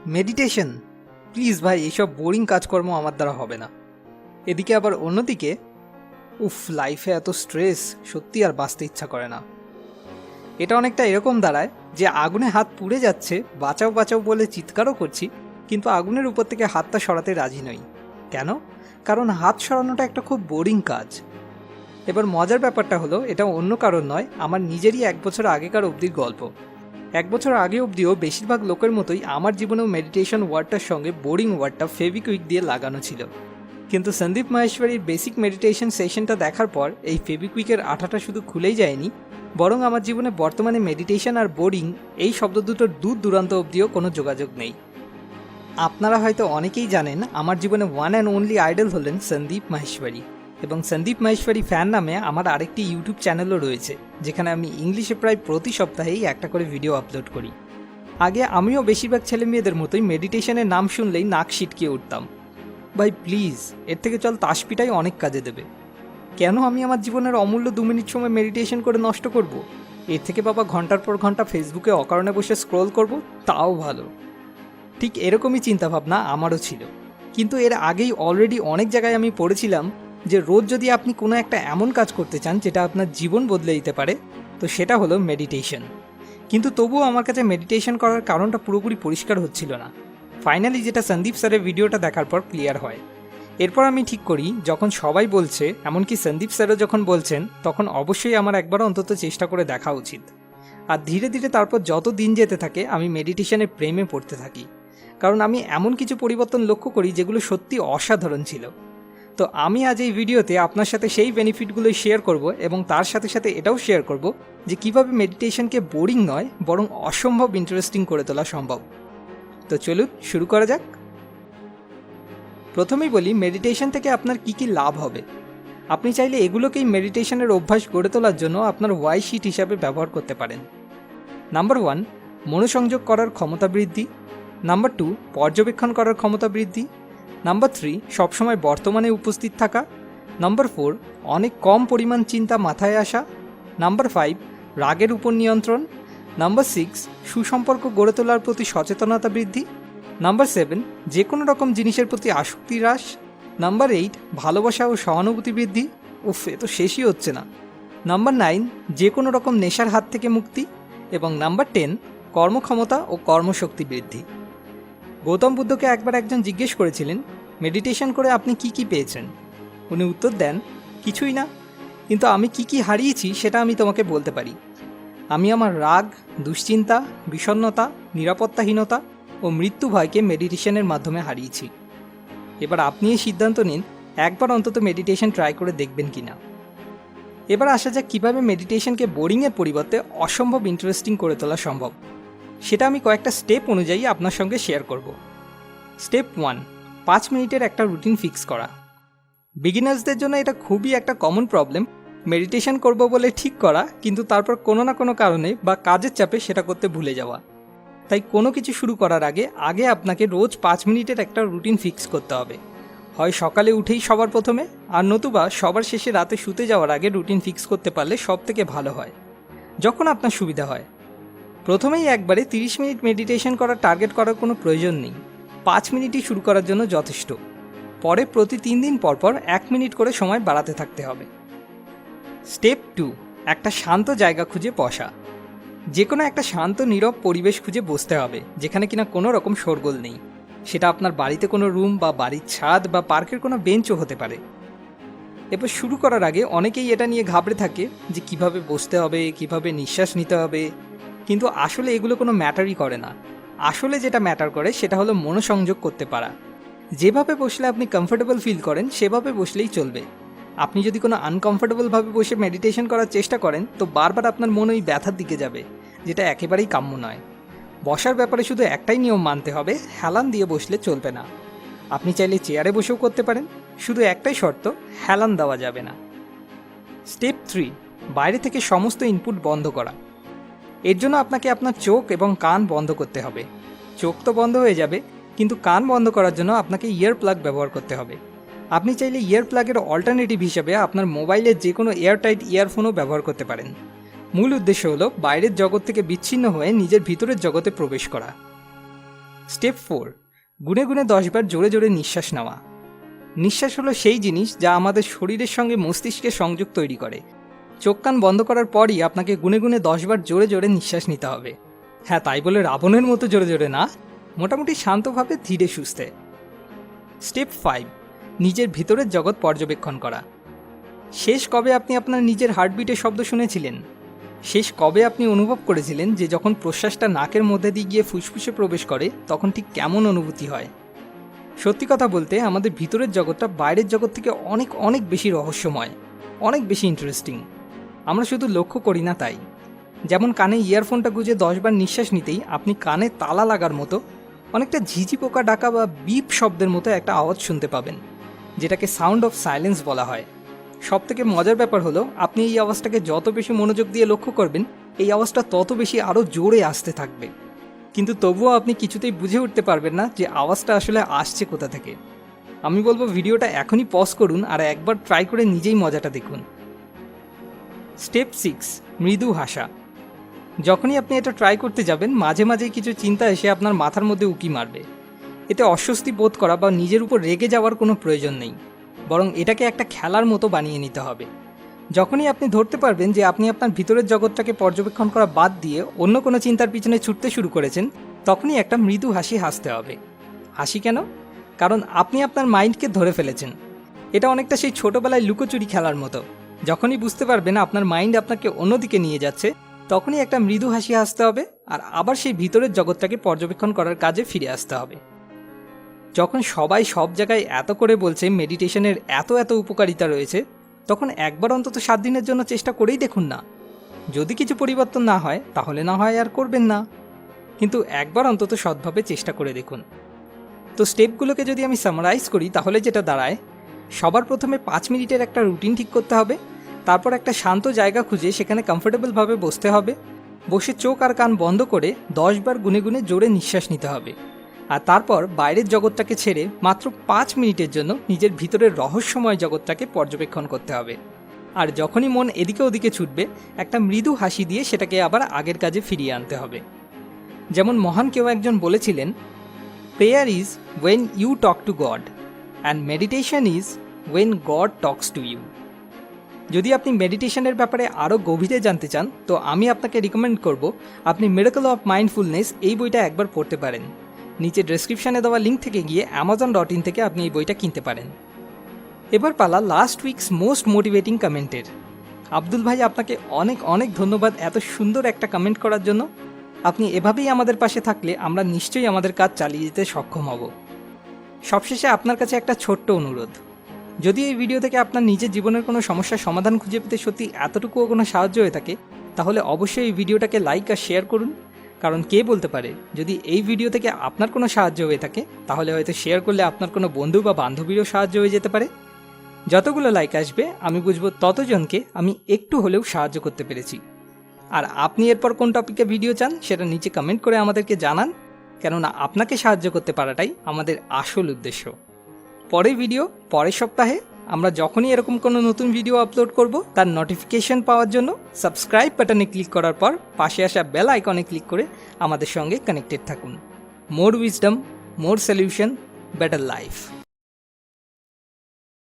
Meditation, please ভাই, এইসব boring কাজকর্ম আমার দ্বারা হবে না। এদিকে আবার অন্যদিকে লাইফে এত স্ট্রেস, সত্যি আর বাঁচতে ইচ্ছা করে না। এটা অনেকটা এরকম দাঁড়ায় যে আগুনে হাত পুড়ে যাচ্ছে, বাঁচাও বাঁচাও বলে চিৎকারও করছি, কিন্তু আগুনের উপর থেকে হাতটা সরাতে রাজি নই। কেন? কারণ হাত সরানোটা একটা খুব বোরিং কাজ। এবার মজার ব্যাপারটা হলো, এটা অন্য কারণ নয়, আমার নিজেরই 1 বছর আগেকার অবধির গল্প। 1 বছর আগে অবধিও বেশিরভাগ লোকের মতোই আমার জীবনেও মেডিটেশন ওয়ার্ডটার সঙ্গে বোরিং ওয়ার্ডটা ফেভিকুইক দিয়ে লাগানো ছিল। কিন্তু সন্দীপ মাহেশ্বরীর বেসিক মেডিটেশন সেশনটা দেখার পর এই ফেভিকুইকের আঠাটা শুধু খুলেই যায়নি, বরং আমার জীবনে বর্তমানে মেডিটেশন আর বোরিং এই শব্দ দুটোর দূর দূরান্ত অবধিও কোনো যোগাযোগ নেই। আপনারা হয়তো অনেকেই জানেন আমার জীবনে ওয়ান অ্যান্ড অনলি আইডল হলেন সন্দীপ মাহেশ্বরী, এবং সন্দীপ মাহেশ্বরী ফ্যান নামে আমার আরেকটি ইউটিউব চ্যানেলও রয়েছে, যেখানে আমি ইংলিশে প্রায় প্রতি সপ্তাহেই একটা করে ভিডিও আপলোড করি। আগে আমিও বেশিরভাগ ছেলে মেয়েদের মতোই মেডিটেশনের নাম শুনলেই নাক সিটকিয়ে উঠতাম। ভাই প্লিজ, এর থেকে চল তাসপিটাই অনেক কাজে দেবে। কেন আমি আমার জীবনের অমূল্য 2 মিনিট সময় মেডিটেশন করে নষ্ট করব? এর থেকে বাবা ঘন্টার পর ঘন্টা ফেসবুকে অকারণে বসে স্ক্রোল করব, তাও ভালো। ঠিক এরকমই চিন্তাভাবনা আমারও ছিল, কিন্তু এর আগেই অলরেডি অনেক জায়গায় আমি পড়েছিলাম যে রোজ যদি আপনি কোনো একটা এমন কাজ করতে চান যেটা আপনার জীবন বদলে দিতে পারে, তো সেটা হলো মেডিটেশন। কিন্তু তবুও আমার কাছে মেডিটেশন করার কারণটা পুরোপুরি পরিষ্কার হচ্ছিল না। ফাইনালি যেটা সন্দীপ স্যারের ভিডিওটা দেখার পর ক্লিয়ার হয়। এরপর আমি ঠিক করি, যখন সবাই বলছে, এমনকি সন্দীপ স্যারও যখন বলছেন, তখন অবশ্যই আমার একবার অন্তত চেষ্টা করে দেখা উচিত। আর ধীরে ধীরে তারপর যত দিন যেতে থাকে আমি মেডিটেশনের প্রেমে পড়তে থাকি, কারণ আমি এমন কিছু পরিবর্তন লক্ষ্য করি যেগুলো সত্যি অসাধারণ ছিল। তো আমি আজ এই ভিডিওতে আপনার সাথে সেই বেনিফিটগুলোই শেয়ার করব, এবং তার সাথে সাথে এটাও শেয়ার করব যে কিভাবে মেডিটেশনকে বোরিং নয় বরং অসম্ভব ইন্টারেস্টিং করে তোলা সম্ভব। তো চলুন শুরু করা যাক। প্রথমেই বলি, মেডিটেশন থেকে আপনার কি কি লাভ হবে। আপনি চাইলে এগুলোকেই মেডিটেশনের অভ্যাস গড়ে তোলার জন্য আপনার ওয়াই শিট হিসাবে ব্যবহার করতে পারেন। নাম্বার 1, মনোসংযোগ করার ক্ষমতা বৃদ্ধি। নাম্বার 2, পর্যবেক্ষণ করার ক্ষমতা বৃদ্ধি। নাম্বার 3, সবসময় বর্তমানে উপস্থিত থাকা। নাম্বার 4, অনেক কম পরিমাণ চিন্তা মাথায় আসা। নাম্বার 5, রাগের উপর নিয়ন্ত্রণ। নাম্বার 6, সুসম্পর্ক গড়ে তোলার প্রতি সচেতনতা বৃদ্ধি। নাম্বার 7, যে কোনো রকম জিনিসের প্রতি আসক্তি হ্রাস। নাম্বার 8, ভালোবাসা ও সহানুভূতি বৃদ্ধি। এ তো শেষই হচ্ছে না। নাম্বার 9, যে কোনো রকম নেশার হাত থেকে মুক্তি। এবং নাম্বার 10, কর্মক্ষমতা ও কর্মশক্তি বৃদ্ধি। গৌতম বুদ্ধকে একবার একজন জিজ্ঞেস করেছিলেন, মেডিটেশন করে আপনি কি কি পেয়েছেন? উনি উত্তর দেন, কিছুই না, কিন্তু আমি কি কি হারিয়েছি সেটা আমি তোমাকে বলতে পারি। আমি আমার রাগ, দুশ্চিন্তা, বিষণ্ণতা, নিরাপত্তাহীনতা ও মৃত্যু ভয়কে মেডিটেশনের মাধ্যমে হারিয়েছি। এবার আপনি এই সিদ্ধান্ত নিন, একবার অন্তত মেডিটেশন ট্রাই করে দেখবেন কিনা। এবার আসা যাক কীভাবে মেডিটেশনকে বোরিংয়ের পরিবর্তে অসম্ভব ইন্টারেস্টিং করে তোলা সম্ভব। সেটা আমি কয়েকটা স্টেপ অনুযায়ী আপনার সঙ্গে শেয়ার করব। স্টেপ 1, 5 মিনিটের একটা রুটিন ফিক্স করা। বিগিনার্সদের জন্য এটা খুবই একটা কমন প্রবলেম, মেডিটেশন করব বলে ঠিক করা, কিন্তু তারপর কোনো না কোনো কারণে বা কাজের চাপে সেটা করতে ভুলে যাওয়া। তাই কোনো কিছু শুরু করার আগে আপনাকে রোজ 5 মিনিটের একটা রুটিন ফিক্স করতে হবে। হয় সকালে উঠেই সবার প্রথমে, আর নতুবা সবার শেষে রাতে শুতে যাওয়ার আগে রুটিন ফিক্স করতে পারলে সব থেকে ভালো হয়, যখন আপনার সুবিধা হয়। প্রথমেই একবারে 30 মিনিট মেডিটেশন করার টার্গেট করার কোনো প্রয়োজন নেই, 5 মিনিটই শুরু করার জন্য যথেষ্ট। পরে প্রতি 3 দিন পরপর 1 মিনিট করে সময় বাড়াতে থাকতে হবে। স্টেপ 2, একটা শান্ত জায়গা খুঁজে বসা। যে কোনো একটা শান্ত নীরব পরিবেশ খুঁজে বসতে হবে, যেখানে কিনা কোনো রকম শোরগোল নেই। সেটা আপনার বাড়িতে কোনো রুম বা বাড়ির ছাদ বা পার্কের কোনো বেঞ্চও হতে পারে। এবার শুরু করার আগে অনেকেই এটা নিয়ে ঘাবড়ে থাকে যে কিভাবে বসতে হবে, কিভাবে নিঃশ্বাস নিতে হবে, কিন্তু আসলে এগুলো কোনো ম্যাটারই করে না। আসলে যেটা ম্যাটার করে সেটা হলো মনোসংযোগ করতে পারা। যেভাবে বসলে আপনি কমফোর্টেবল ফিল করেন সেভাবে বসলেই চলবে। আপনি যদি কোনো আনকমফোর্টেবলভাবে বসে মেডিটেশন করার চেষ্টা করেন তো বারবার আপনার মন ওই ব্যথার দিকে যাবে, যেটা একেবারেই কাম্য নয়। বসার ব্যাপারে শুধু একটাই নিয়ম মানতে হবে, হেলান দিয়ে বসলে চলবে না। আপনি চাইলে চেয়ারে বসেও করতে পারেন, শুধু একটাই শর্ত, হেলান দেওয়া যাবে না। স্টেপ 3, বাইরে থেকে সমস্ত ইনপুট বন্ধ করা। এর জন্য আপনাকে আপনার চোখ এবং কান বন্ধ করতে হবে। চোখ তো বন্ধ হয়ে যাবে, কিন্তু কান বন্ধ করার জন্য আপনাকে ইয়ার প্লাগ ব্যবহার করতে হবে। আপনি চাইলে ইয়ার প্লাগের অল্টারনেটিভ হিসেবে আপনার মোবাইলের যে কোনো এয়ারটাইট ইয়ারফোনও ব্যবহার করতে পারেন। মূল উদ্দেশ্য হলো বাইরের জগৎ থেকে বিচ্ছিন্ন হয়ে নিজের ভিতরের জগতে প্রবেশ করা। স্টেপ 4, গুনে গুনে 10 বার জোরে জোরে নিঃশ্বাস নেওয়া। নিঃশ্বাস হলো সেই জিনিস যা আমাদের শরীরের সঙ্গে মস্তিষ্কের সংযোগ তৈরি করে। চোখ কান বন্ধ করার পরই আপনাকে গুনে গুনে 10 বার জোরে জোরে নিঃশ্বাস নিতে হবে। হ্যাঁ, তাই বলে রাবণের মতো জোরে জোরে না, মোটামুটি শান্তভাবে ধীরে সুস্থে। স্টেপ 5, নিজের ভিতরের জগৎ পর্যবেক্ষণ করা। শেষ কবে আপনি আপনার নিজের হার্টবিটের শব্দ শুনেছিলেন? শেষ কবে আপনি অনুভব করেছিলেন যে যখন প্রশ্বাসটা নাকের মধ্যে দিয়ে গিয়ে ফুসফুসে প্রবেশ করে তখন ঠিক কেমন অনুভূতি হয়? সত্যি কথা বলতে আমাদের ভিতরের জগৎটা বাইরের জগৎ থেকে অনেক অনেক বেশি রহস্যময়, অনেক বেশি ইন্টারেস্টিং। আমরা শুধু লক্ষ্য করি না তাই। যেমন কানে ইয়ারফোনটা গুঁজে 10 বার নিঃশ্বাস নিতেই আপনি কানে তালা লাগার মতো অনেকটা ঝিঝি পোকা ডাকা বা বিপ শব্দের মতো একটা আওয়াজ শুনতে পাবেন, যেটাকে সাউন্ড অফ সাইলেন্স বলা হয়। সবথেকে মজার ব্যাপার হলো আপনি এই আওয়াজটাকে যত বেশি মনোযোগ দিয়ে লক্ষ্য করবেন এই আওয়াজটা তত বেশি আরও জোরে আসতে থাকবে, কিন্তু তবুও আপনি কিছুতেই বুঝে উঠতে পারবেন না যে আওয়াজটা আসলে আসছে কোথা থেকে। আমি বলবো ভিডিওটা এখনই পজ করুন আর একবার ট্রাই করে নিজেই মজাটা দেখুন। স্টেপ 6, মৃদু হাসা। যখনই আপনি এটা ট্রাই করতে যাবেন মাঝে মাঝেই কিছু চিন্তা এসে আপনার মাথার মধ্যে উকি মারবে। এতে অস্বস্তি বোধ করা বা নিজের উপর রেগে যাওয়ার কোনো প্রয়োজন নেই, বরং এটাকে একটা খেলার মতো বানিয়ে নিতে হবে। যখনই আপনি ধরতে পারবেন যে আপনি আপনার ভিতরের জগৎটাকে পর্যবেক্ষণ করা বাদ দিয়ে অন্য কোনো চিন্তার পিছনে ছুটতে শুরু করেছেন, তখনই একটা মৃদু হাসি হাসতে হবে। হাসি কেন? কারণ আপনি আপনার মাইন্ডকে ধরে ফেলেছেন। এটা অনেকটা সেই ছোটোবেলায় লুকোচুরি খেলার মতো। যখনই বুঝতে পারবেন আপনার মাইন্ড আপনাকে অন্যদিকে নিয়ে যাচ্ছে, তখনই একটা মৃদু হাসি হাসতে হবে আর আবার সেই ভিতরের জগৎটাকে পর্যবেক্ষণ করার কাজে ফিরে আসতে হবে। যখন সবাই সব জায়গায় এত করে বলছে মেডিটেশনের এত এত উপকারিতা রয়েছে, তখন একবার অন্তত 7 দিনের জন্য চেষ্টা করেই দেখুন না। যদি কিছু পরিবর্তন না হয় তাহলে না হয় আর করবেন না, কিন্তু একবার অন্তত সৎভাবে চেষ্টা করে দেখুন। তো স্টেপগুলোকে যদি আমি সামারাইজ করি তাহলে যেটা দাঁড়ায়, সবার প্রথমে 5 মিনিটের একটা রুটিন ঠিক করতে হবে। তারপর একটা শান্ত জায়গা খুঁজে সেখানে কমফোর্টেবলভাবে বসতে হবে। বসে চোখ আর কান বন্ধ করে 10 বার গুনে গুনে জোরে নিঃশ্বাস নিতে হবে। আর তারপর বাইরের জগৎটাকে ছেড়ে মাত্র 5 মিনিটের জন্য নিজের ভিতরের রহস্যময় জগৎটাকে পর্যবেক্ষণ করতে হবে। আর যখনই মন এদিকে ওদিকে ছুটবে একটা মৃদু হাসি দিয়ে সেটাকে আবার আগের কাজে ফিরিয়ে আনতে হবে। যেমন মহান কেউ একজন বলেছিলেন, prayer is when you talk to God and meditation is when God talks to you. যদি আপনি মেডিটেশনের ব্যাপারে আরও গভীরে জানতে চান তো আমি আপনাকে রিকমেন্ড করব আপনি মিরাকল অফ মাইন্ডফুলনেস এই বইটা একবার পড়তে পারেন। নিচে ডেসক্রিপশানে দেওয়া লিঙ্ক থেকে গিয়ে amazon.in থেকে আপনি এই বইটা কিনতে পারেন। এবার পালা লাস্ট উইকস মোস্ট মোটিভেটিং কমেন্টের। আব্দুল ভাই, আপনাকে অনেক অনেক ধন্যবাদ এত সুন্দর একটা কমেন্ট করার জন্য। আপনি এভাবেই আমাদের পাশে থাকলে আমরা নিশ্চয়ই আমাদের কাজ চালিয়ে যেতে সক্ষম হব। সবশেষে আপনার কাছে একটা ছোট্ট অনুরোধ, যদি এই ভিডিও থেকে আপনার নিজের জীবনের কোনো সমস্যার সমাধান খুঁজে পেতে সত্যি এতটুকুও কোনো সাহায্য হয়ে থাকে তাহলে অবশ্যই এই ভিডিওটাকে লাইক আর শেয়ার করুন। কারণ কে বলতে পারে, যদি এই ভিডিও থেকে আপনার কোনো সাহায্য হয়ে থাকে তাহলে হয়তো শেয়ার করলে আপনার কোনো বন্ধু বা বান্ধবীরও সাহায্য হয়ে যেতে পারে। যতগুলো লাইক আসবে আমি বুঝবো ততজনকে আমি একটু হলেও সাহায্য করতে পেরেছি। আর আপনি এরপর কোন টপিকে ভিডিও চান সেটা নিচে কমেন্ট করে আমাদেরকে জানান, কেননা আপনাকে সাহায্য করতে পারাটাই আমাদের আসল উদ্দেশ্য। পরের ভিডিও পরের সপ্তাহে। আমরা যখনই এরকম কোনো নতুন ভিডিও আপলোড করব তার নোটিফিকেশন পাওয়ার জন্য সাবস্ক্রাইব বাটনে ক্লিক করার পর পাশে আসা বেল আইকনে ক্লিক করে আমাদের সঙ্গে কানেক্টেড থাকুন। মোর উইজডম, মোর সলিউশন, বেটার লাইফ।